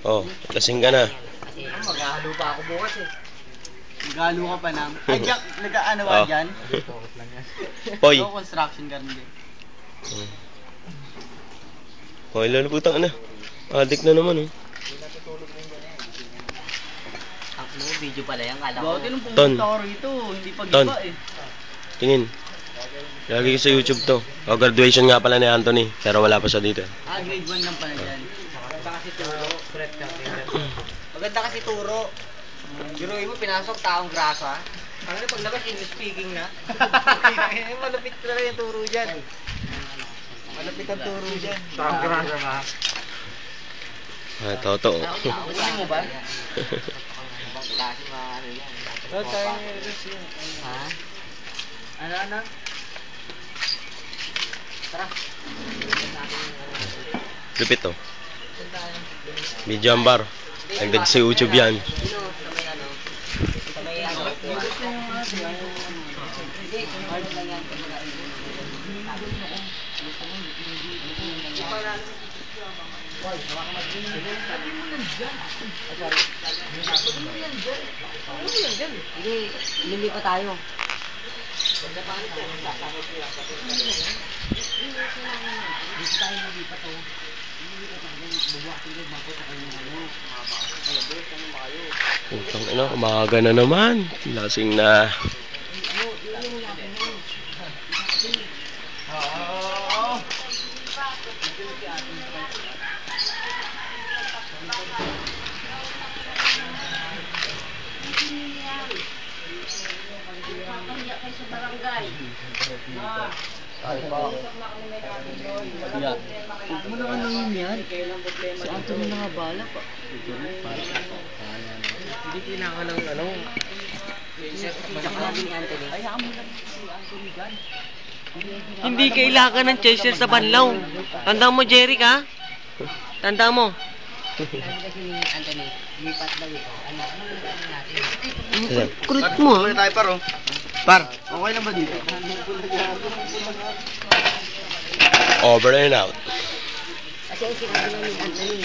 Oh, lasing ka na. Maghahalo pa ako bukas eh. Galo ka pa nang. Ay, Jack, nag-ano ba Oh. dyan? Hoy. No construction ka rin din. Hoy, lalo putang na. Adik na naman, oh. Ang video pala yan, kala ko. Dati nung Ton. pumunta ako rito, hindi pa Ton. giba eh. Tingin. Lagi ko sa YouTube to. Oh, graduation nga pala ni Anthony. Pero wala pa siya dito. Ah, grade 1 lang pala dyan. Maganda kasi turo. Maganda kasi turo. Biruin mo, pinasok taong grasa. Ano na paglabas, English speaking na. Malapit talaga yung turo dyan. Malapit ang turo dyan. Taong grasa ba? Ah, totoo. Kunin mo ba? Klase mga ano yan. Ha? Ano? Tara. Lupit to. Video ambar. Nagdag sa YouTube yan. Sino sa may ano? Sa may ano? Hindi, ano lang yan. Hindi, lili pa tayo. Putang ina, umaga na naman. Lasing na. Huwag mo na ano yan. Si Anthony nakabala pa. Hindi kailangan ng ano. Tsaka natin ni Anthony. Hindi kailangan ng chaser sa banlaw. Tanda mo, Jerry, ka? Tanda mo. Sabi kasi ni Anthony, lipat daw ito. Ano natin? Kulit mo, ha? Tayo paro. Par, okay lang ba dito? Over and out. Kasi ang sinabi ni Anthony,